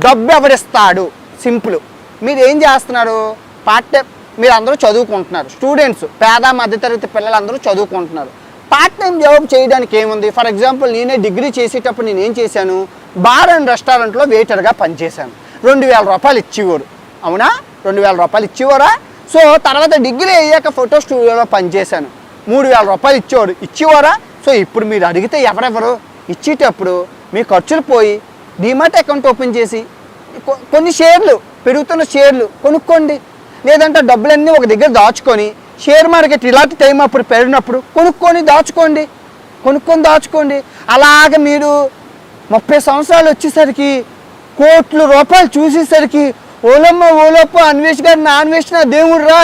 డబ్బు ఎవరిస్తాడు? సింపుల్. మీరు ఏం చేస్తున్నారు? పార్ట్ టైం మీరు అందరూ చదువుకుంటున్నారు, స్టూడెంట్స్, పేద మధ్యతరగతి పిల్లలందరూ చదువుకుంటున్నారు. పార్ట్ టైం జాబ్ చేయడానికి ఏముంది? ఫర్ ఎగ్జాంపుల్ నేనే డిగ్రీ చేసేటప్పుడు నేను ఏం చేశాను? బార్ అండ్ రెస్టారెంట్లో వెయిటర్గా పనిచేశాను. 2,000 రూపాయలు ఇచ్చేవారు. అవునా? 2,000 రూపాయలు ఇచ్చేవారా? సో తర్వాత డిగ్రీ అయ్యాక ఫోటో స్టూడియోలో పనిచేశాను. 3,000 రూపాయలు ఇచ్చేవారా? సో ఇప్పుడు మీరు అడిగితే ఎవరెవరు ఇచ్చేటప్పుడు మీ ఖర్చులు పోయి డిమాట్ అకౌంట్ ఓపెన్ చేసి కొన్ని షేర్లు, పెరుగుతున్న షేర్లు కొనుక్కోండి. లేదంటే డబ్బులన్నీ ఒక దగ్గర దాచుకొని షేర్ మార్కెట్ ఇలాంటి టైం అప్పుడు పెరిగినప్పుడు కొనుక్కొని దాచుకోండి. అలాగ మీరు 30 సంవత్సరాలు వచ్చేసరికి కోట్ల రూపాయలు చూసేసరికి ఓలప్ప అన్వేష్ గారు నా అన్వేష్ నా దేవుడురా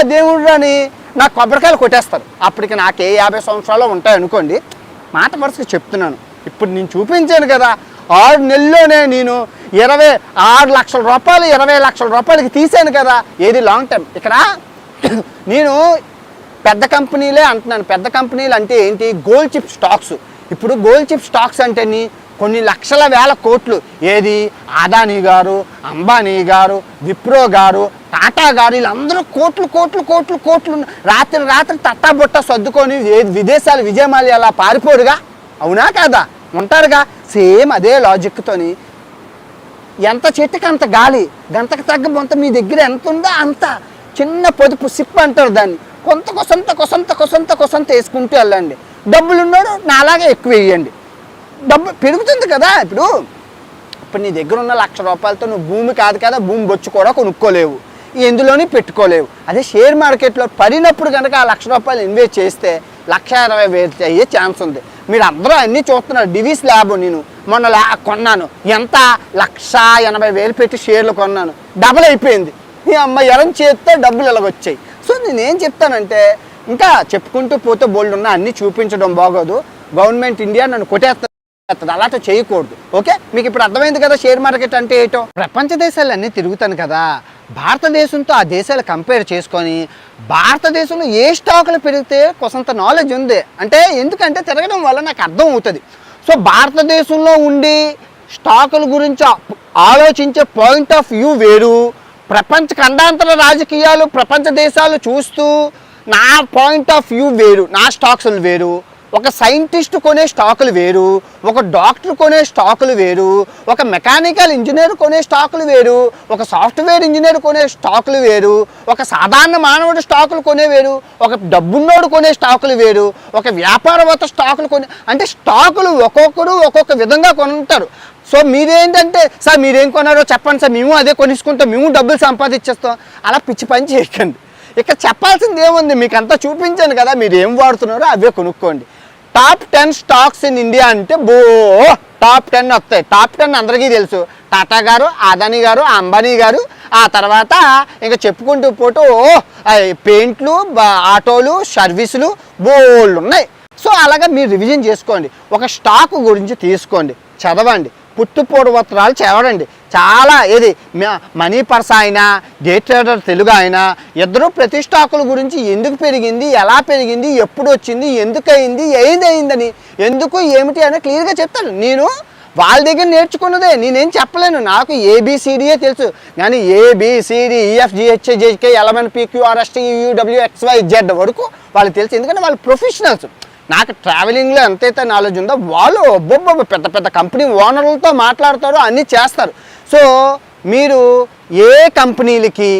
అని నాకు కొబ్బరికాయలు కొట్టేస్తారు. అప్పటికి నాకే 50 సంవత్సరాలు ఉంటాయి అనుకోండి. మాట వరుసగా చెప్తున్నాను. ఇప్పుడు నేను చూపించాను కదా, 6 నెలల్లోనే నేను 6 లక్షల రూపాయలు 20 లక్షల రూపాయలకి తీసాను కదా. ఏది లాంగ్ టర్మ్? ఇక్కడ నేను పెద్ద కంపెనీలే అంటున్నాను. పెద్ద కంపెనీలు అంటే ఏంటి? Gold chip stocks. ఇప్పుడు గోల్డ్ చిప్ స్టాక్స్ అంటే కొన్ని లక్షల వేల కోట్లు. ఏది? అదానీ గారు, అంబానీ గారు, విప్రో గారు, టాటా గారు, వీళ్ళందరూ కోట్లు రాత్రి తట్టాబుట్ట సర్దుకొని విదేశాలు విజయమాలి అలా పారిపోరుగా. అవునా కాదా? ఉంటారుగా. సేమ్ అదే లాజిక్తోని ఎంత చెట్టుకి అంత గాలి, గంతకు తగ్గ బొంత మీ దగ్గర ఎంత ఉందో అంత చిన్న పొదుపు సిప్ అంటారు దాన్ని. కొసంత వేసుకుంటూ వెళ్ళండి. డబ్బులు ఉన్నాడు నాలాగే ఎక్కువ వేయండి. డబ్బు పెరుగుతుంది కదా. ఇప్పుడు నీ దగ్గర ఉన్న 1,00,000 రూపాయలతో నువ్వు భూమి కాదు కదా, భూమి బొచ్చు కూడా కొనుక్కోలేవు, ఎందులోని పెట్టుకోలేవు. అదే షేర్ మార్కెట్లో పడినప్పుడు కనుక ఆ 1,00,000 రూపాయలు ఇన్వెస్ట్ చేస్తే 1,20,000 అయ్యే ఛాన్స్ ఉంది. మీరు అందరూ అన్నీ చూస్తున్నారు. డివిస్ ల్యాబ్ నేను మొన్న కొన్నాను. ఎంత? 1,80,000 పెట్టి షేర్లు కొన్నాను. డబుల్ అయిపోయింది. ఈ అమ్మాయి ఎరం చేస్తే డబ్బులు ఇలాగొచ్చాయి. సో నేనేం చెప్తానంటే ఇంకా చెప్పుకుంటూ పోతే బోల్డ్ ఉన్నా అన్నీ చూపించడం బాగోదు. గవర్నమెంట్ ఇండియా నన్ను కొట్టేస్తుంది, అలాంటి చేయకూడదు. ఓకే, మీకు ఇప్పుడు అర్థమైంది కదా షేర్ మార్కెట్ అంటే ఏంటో. ప్రపంచ దేశాలన్నీ తిరుగుతాను కదా, భారతదేశంతో ఆ దేశాలు కంపేర్ చేసుకొని భారతదేశంలో ఏ స్టాకులు పెరిగితే కొంత నాలెడ్జ్ ఉంది. అంటే ఎందుకంటే తిరగడం వల్ల నాకు అర్థం అవుతుంది. సో భారతదేశంలో ఉండి స్టాకుల గురించి ఆలోచించే పాయింట్ ఆఫ్ వ్యూ వేరు, ప్రపంచ ఖండాంతర రాజకీయాలు ప్రపంచ దేశాలు చూస్తూ నా పాయింట్ ఆఫ్ వ్యూ వేరు, నా స్టాక్స్లు వేరు. ఒక సైంటిస్ట్ కొనే స్టాకులు వేరు, ఒక డాక్టర్ కొనే స్టాకులు వేరు, ఒక మెకానికల్ ఇంజనీర్ కొనే స్టాకులు వేరు, ఒక సాఫ్ట్వేర్ ఇంజనీర్ కొనే స్టాకులు వేరు, ఒక సాధారణ మానవుడు స్టాకులు కొనే వేరు, ఒక డబ్బున్నోడు కొనే స్టాకులు వేరు, ఒక వ్యాపారవేత్త స్టాకులు కొనే, అంటే స్టాకులు ఒక్కొక్కరు ఒక్కొక్క విధంగా కొంటారు. సో మీరేంటంటే సార్ మీరేం కొన్నారో చెప్పండి సార్, మేము అదే కొనిసుకుంటాం, మేము డబ్బులు సంపాదించేస్తాం, అలా పిచ్చి పని చేయకండి. ఇక్కడ చెప్పాల్సింది ఏముంది, మీకు అంతా చూపించాను కదా, మీరు ఏం వాడుతున్నారో అవే కొనుక్కోండి. టాప్ 10 స్టాక్స్ ఇన్ ఇండియా అంటే టాప్ 10 వస్తాయి. టాప్ 10 అందరికీ తెలుసు, టాటా గారు, అదానీ గారు, అంబానీ గారు, ఆ తర్వాత ఇంకా చెప్పుకుంటూ పోతూ పెయింట్లు, ఆటోలు, సర్వీసులు బోల్డ్ ఉన్నాయి. సో అలాగా మీరు రివిజన్ చేసుకోండి, ఒక స్టాక్ గురించి తీసుకోండి, చదవండి, పుట్టుపూర్వోత్తరాలు చదవండి. చాలా ఏది మనీ పర్స్ అయినా డే ట్రేడర్ తెలుగు అయినా ఇద్దరు ప్రతి స్టాకుల గురించి ఎందుకు పెరిగింది, ఎలా పెరిగింది, ఎప్పుడు వచ్చింది, ఎందుకు అయింది, అయిందని, ఎందుకు ఏమిటి అని క్లియర్గా చెప్తాను. నేను వాళ్ళ దగ్గర నేర్చుకున్నదే, నేనేం చెప్పలేను, నాకు ఏబిసిడియే తెలుసు, కానీ ABCDEFGHJK LMNPQRSTUWXYZ వరకు వాళ్ళు తెలుసు, ఎందుకంటే వాళ్ళు ప్రొఫెషనల్స్. నాకు ట్రావెలింగ్లో ఎంతైతే నాలెడ్జ్ ఉందో వాళ్ళు పెద్ద పెద్ద కంపెనీ ఓనర్లతో మాట్లాడతారు, అన్నీ చేస్తారు. సో మీరు ఏ కంపెనీలకి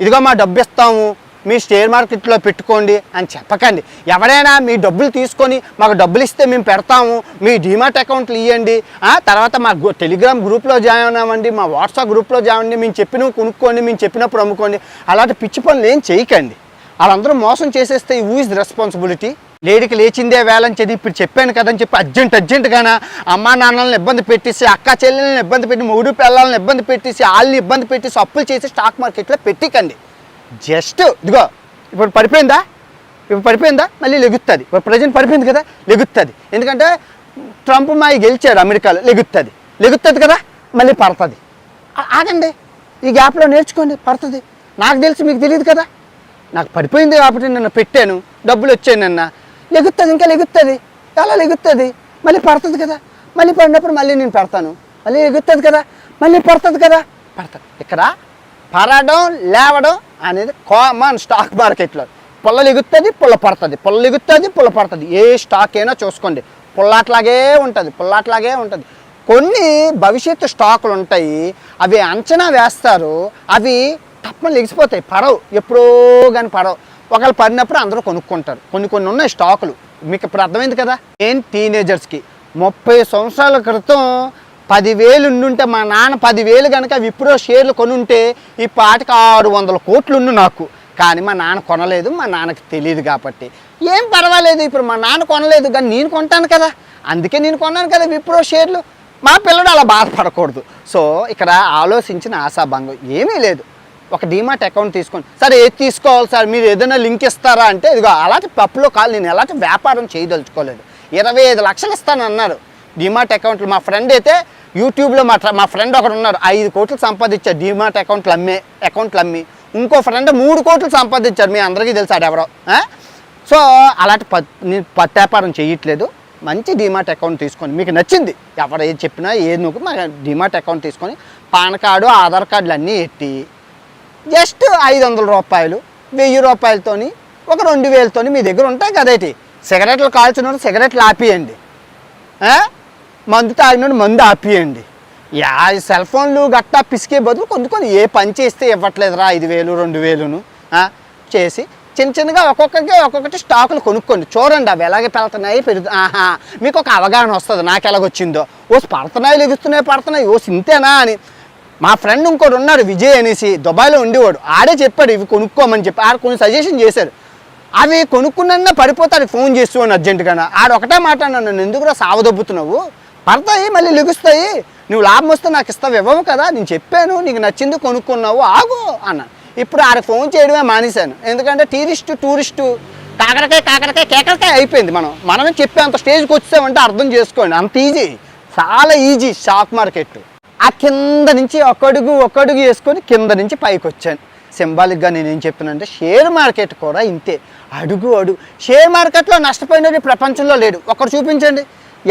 ఇదిగో మా డబ్బు ఇస్తాము, మీ షేర్ మార్కెట్లో పెట్టుకోండి అని చెప్పకండి. ఎవరైనా మీ డబ్బులు తీసుకొని మాకు డబ్బులు ఇస్తే మేము పెడతాము, మీ డీమాట్ అకౌంట్లు ఇవ్వండి, తర్వాత మా టెలిగ్రామ్ గ్రూప్లో జాయిన్ అవ్వండి, మా వాట్సాప్ గ్రూప్లో జాయిన్ అవ్వండి, మేము చెప్పినవి కొనుక్కోండి, మేము చెప్పినప్పుడు అమ్ముకోండి, అలాంటి పిచ్చి పనులు ఏం చేయకండి. వాళ్ళందరూ మోసం చేసేస్తే హూ ఇస్ ద రెస్పాన్సిబిలిటీ? లేడికి లేచిందే వేలని చెప్పి ఇప్పుడు చెప్పాను కదని చెప్పి అర్జెంటుగానే అమ్మా నాన్నలను ఇబ్బంది పెట్టేసి, అక్క చెల్లెలను ఇబ్బంది పెట్టి, మూడు పిల్లలను ఇబ్బంది పెట్టేసి, వాళ్ళని ఇబ్బంది పెట్టేసి అప్పులు చేసి స్టాక్ మార్కెట్లో పెట్టికండి. జస్ట్ ఇదిగో ఇప్పుడు పడిపోయిందా మళ్ళీ లెగుస్తుంది. ఇప్పుడు ప్రజెంట్ పడిపోయింది కదా, లెగుస్తుంది. ఎందుకంటే ట్రంప్ మాయి గెలిచాడు అమెరికాలో, లెగుతుంది కదా, మళ్ళీ పడుతుంది. ఆగండి, ఈ గ్యాప్లో నేర్చుకోండి, పడుతుంది. నాకు తెలిసి మీకు తెలియదు కదా, నాకు పడిపోయింది కాబట్టి నిన్న పెట్టాను, డబ్బులు వచ్చాయి, నిన్న లెగుతుంది, ఇంకా లెగుతుంది, ఎలా లెగుతుంది, మళ్ళీ పడుతుంది కదా, మళ్ళీ పడినప్పుడు మళ్ళీ నేను పెడతాను, మళ్ళీ లెగుతుంది కదా, మళ్ళీ పడుతుంది కదా, ఇక్కడ పడడం లేవడం అనేది కామన్ స్టాక్ మార్కెట్లో. పుల్ల లెగుతుంది, పుల్ల పడుతుంది, పుల్ల లెగుతుంది, పుల్ల పడుతుంది. ఏ స్టాక్ అయినా చూసుకోండి, పుల్లాట్లాగే ఉంటుంది. కొన్ని భవిష్యత్తు స్టాకులు ఉంటాయి, అవి అంచనా వేస్తారు, అవి తప్పని లెగిసిపోతాయి, పడవు, ఎప్పుడో కానీ పడవు. ఒకవేళ పడినప్పుడు అందరూ కొనుక్కుంటారు. కొన్ని ఉన్నాయి స్టాకులు, మీకు ఇప్పుడు అర్థమైంది కదా. నేను టీనేజర్స్కి 30 సంవత్సరాల క్రితం 10,000 ఉండుంటే, మా నాన్న 10,000 కనుక విప్రో షేర్లు కొనుంటే ఈ పాటికి 600 కోట్లు ఉండు నాకు. కానీ మా నాన్న కొనలేదు, మా నాన్నకి తెలియదు కాబట్టి ఏం పర్వాలేదు. ఇప్పుడు మా నాన్న కొనలేదు కానీ నేను కొంటాను కదా, అందుకే నేను కొన్నాను కదా విప్రో షేర్లు. మా పిల్లడు అలా బాధపడకూడదు. సో ఇక్కడ ఆలోచించిన ఆశాభంగం ఏమీ లేదు. ఒక డీమాట్ అకౌంట్ తీసుకోండి. సరే ఏది తీసుకోవాలి సార్, మీరు ఏదైనా లింక్ ఇస్తారా అంటే, ఇదిగో అలాంటి పప్పులో కాదు, నేను ఎలాంటి వ్యాపారం చేయదలుచుకోలేదు. 25 లక్షలు ఇస్తానన్నారు డీమాట్ అకౌంట్లు. మా ఫ్రెండ్ అయితే యూట్యూబ్లో మా ఫ్రెండ్ ఒకడు ఉన్నాడు, 5 కోట్లు సంపాదించాడు డీమాట్ అకౌంట్లు అమ్మి. ఇంకో ఫ్రెండ్ 3 కోట్లు సంపాదించారు, మీ అందరికీ తెలుసు ఎవరో. సో అలాంటి నేను పత్తి వ్యాపారం చేయట్లేదు. మంచి డీమాట్ అకౌంట్ తీసుకొని, మీకు నచ్చింది ఎవరు ఏది చెప్పినా ఏది నువ్వు మా డీమాట్ అకౌంట్ తీసుకొని పాన్ కార్డు, ఆధార్ కార్డులు అన్నీ ఎట్టి జస్ట్ 500 రూపాయలు, 1000 రూపాయలతోని, ఒక 2000తోని మీ దగ్గర ఉంటాయి కదేటి. సిగరెట్లు కాల్చినోడు సిగరెట్లు ఆపియండి, మందు తాగినోడు మందు ఆపియండి. సెల్ ఫోన్లు గట్టా పిసికే బదులు కొన్ని ఏ పని చేస్తే ఇవ్వట్లేదురా 5,000 2,000ను చేసి చిన్నగా ఒక్కొక్కటి స్టాకులు కొనుక్కోండి. చూడండి అవి ఎలాగే పెడుతున్నాయి మీకు ఒక అవగాహన వస్తుంది, నాకు ఎలాగొచ్చిందో. పడుతున్నాయి లెగుస్తున్నాయి, ఇంతేనా అని. మా ఫ్రెండ్ ఇంకోటి ఉన్నాడు విజయ్ అనేసి, దుబాయ్లో ఉండేవాడు, ఆడే చెప్పాడు ఇవి కొనుక్కోమని చెప్పి. ఆడ కొన్ని సజెషన్ చేశారు, అవి కొనుక్కున్నా పడిపోతాడు ఫోన్ చేస్తున్నాను అర్జెంటుగా. ఆడ ఒకటే మాట అన్నాను, నన్ను ఎందుకురా సావదొబ్బుతున్నావు, పడతాయి మళ్ళీ లెగుస్తాయి, నువ్వు లాభం వస్తే నాకు ఇస్తావు, ఇవ్వవు కదా, నేను చెప్పాను నీకు నచ్చింది కొనుక్కున్నావు ఆగు అన్నాను. ఇప్పుడు ఆడ ఫోన్ చేయడమే మానేశాను, ఎందుకంటే టూరిస్టు కాకరకాయ అయిపోయింది. మనమే చెప్పేంత స్టేజ్కి వచ్చామంటే అర్థం చేసుకోండి, అంత ఈజీ, చాలా ఈజీ స్టాక్ మార్కెట్. ఆ కింద నుంచి ఒక్కడుగు వేసుకొని కింద నుంచి పైకి వచ్చాను. సింబాలిక్గా నేనేం చెప్తున్నానంటే షేర్ మార్కెట్ కూడా ఇంతే, అడుగు షేర్ మార్కెట్లో నష్టపోయినది ప్రపంచంలో లేడు. ఒకరు చూపించండి,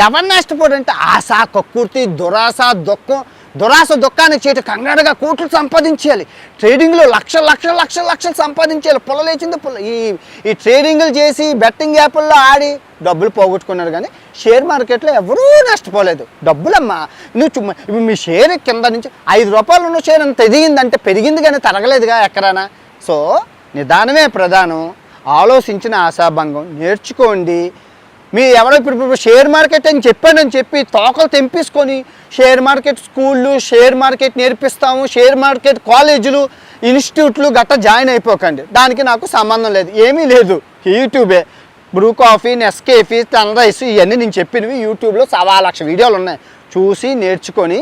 ఎవరు నష్టపోడంటే ఆశ, కక్కుర్తి, దురాశ దుఃఖానికి చేయటం, కంగారుగా కోట్లు సంపాదించాలి, ట్రేడింగ్లో లక్షలు సంపాదించాలి, పుల్లలేచింది పుల్ల. ఈ ట్రేడింగ్లు చేసి బెట్టింగ్ యాప్ల్లో ఆడి డబ్బులు పోగొట్టుకున్నారు. కానీ షేర్ మార్కెట్లో ఎవరూ నష్టపోలేదు. డబ్బులమ్మా, నువ్వు మీ షేర్ కింద నుంచి 5 రూపాయలు ఉన్న షేర్ అంత ఎదిగిందంటే పెరిగింది కానీ తరగలేదుగా ఎక్కడైనా. సో నిదానమే ప్రధానం. ఆలోచించిన ఆశాభంగం నేర్చుకోండి. మీ ఎవరో ఇప్పుడు షేర్ మార్కెట్ అని చెప్పానని చెప్పి తోకలు తెంపేసుకొని షేర్ మార్కెట్ స్కూళ్ళు, షేర్ మార్కెట్ నేర్పిస్తాము, షేర్ మార్కెట్ కాలేజీలు, ఇన్స్టిట్యూట్లు గట్రా జాయిన్ అయిపోకండి. దానికి నాకు సంబంధం లేదు, ఏమీ లేదు. యూట్యూబే Bru coffee, Nescafe, Sunrise ఇవన్నీ నేను చెప్పినవి యూట్యూబ్లో 1,00,000 వీడియోలు ఉన్నాయి. చూసి నేర్చుకొని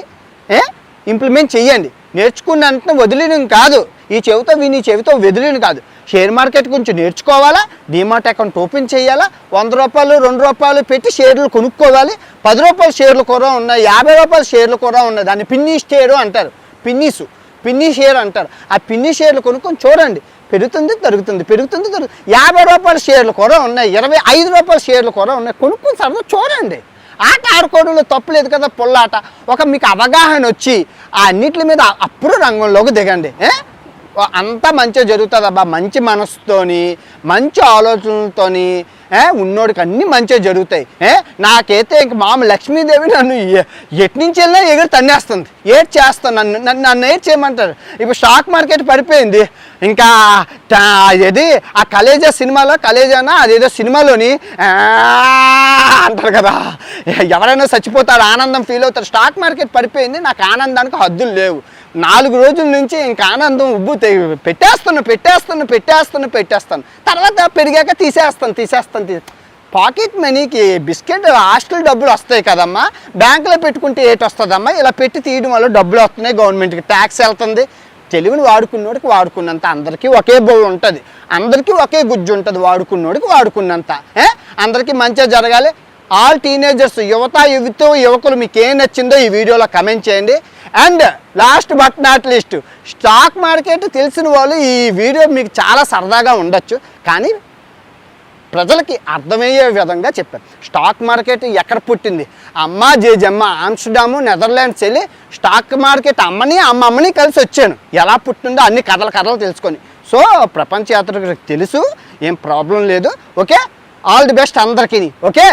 ఇంప్లిమెంట్ చెయ్యండి. నేర్చుకున్న వెంటనే వదిలేను కాదు, ఈ చెవితో విని చెవితో వదిలేను కాదు. షేర్ మార్కెట్ గురించి నేర్చుకోవాలా, డీమార్ట్ అకౌంట్ ఓపెన్ చేయాలా, 100 రూపాయలు 2 రూపాయలు పెట్టి షేర్లు కొనుక్కోవాలి. 10 రూపాయల షేర్లు కూడా ఉన్నాయి, 50 రూపాయల షేర్లు కూడా ఉన్నాయి. దాన్ని పిన్ని షేరు అంటారు, పిన్ని షేర్ అంటారు. ఆ పిన్ని షేర్లు కొనుక్కొని చూడండి, పెరుగుతుంది తరుగుతుంది, 50 రూపాయల షేర్లు కూడా ఉన్నాయి, 25 రూపాయల షేర్లు కూడా ఉన్నాయి. కొనుక్కొని సరదా చూడండి. ఆట ఆడుకోవడంలో తప్పులేదు కదా, పొల్లాట. మీకు అవగాహన వచ్చి ఆ అన్నిటి మీద అప్పుడు రంగంలోకి దిగండి. అంతా మంచిగా జరుగుతుంది అబ్బా. మంచి మనసుతోని, మంచి ఆలోచనలతోని ఉన్నోడికి అన్నీ మంచిగా జరుగుతాయి. నాకైతే ఇంక మామ లక్ష్మీదేవి నన్ను ఎటు నుంచి వెళ్ళినా ఎగురు తన్నేస్తుంది, చేస్తాను నన్ను చేయమంటారు. ఇప్పుడు స్టాక్ మార్కెట్ పడిపోయింది. ఇంకా అదేది ఆ కలేజానా అదేదో సినిమాలోని అంటారు కదా, ఎవరైనా చచ్చిపోతారు, ఆనందం ఫీల్ అవుతారు. స్టాక్ మార్కెట్ పడిపోయింది, నాకు ఆనందానికి హద్దులు లేవు. 4 రోజుల నుంచి ఇంకా ఆనందం ఉబ్బు పెట్టేస్తాను. తర్వాత పెరిగాక తీసేస్తాను. పాకెట్ మనీకి బిస్కెట్ హాస్టల్ డబ్బులు వస్తాయి కదమ్మా, బ్యాంకులో పెట్టుకుంటే ఏటి వస్తుందమ్మా. ఇలా పెట్టి తీయడం వల్ల డబ్బులు వస్తున్నాయి, గవర్నమెంట్కి ట్యాక్స్ వెళ్తుంది. తెలివిని వాడుకున్నోడికి వాడుకున్నంత, అందరికీ ఒకే బౌల్ ఉంటుంది, అందరికీ ఒకే గుజ్జు ఉంటుంది. వాడుకున్నోడికి వాడుకున్నంత. అందరికీ మంచిగా జరగాలి. ఆల్ టీనేజర్స్, యువకులు మీకు ఏం నచ్చిందో ఈ వీడియోలో కమెంట్ చేయండి. And last but not least, stock market తెలిసిన వాళ్ళు ఈ వీడియో మీకు చాలా సరదాగా ఉండొచ్చు, కానీ ప్రజలకి అర్థమయ్యే విధంగా చెప్పారు. స్టాక్ మార్కెట్ ఎక్కడ పుట్టింది? అమ్మ జేజమ్మ ఆమ్స్టర్డాము, నెదర్లాండ్స్ వెళ్ళి స్టాక్ మార్కెట్ అమ్మని కలిసి వచ్చాను. ఎలా పుట్టిందో అన్ని కథలు తెలుసుకొని. సో ప్రపంచ యాత్రకు తెలుసు, ఏం ప్రాబ్లం లేదు. ఓకే, ఆల్ ది బెస్ట్ అందరికీ. ఓకే.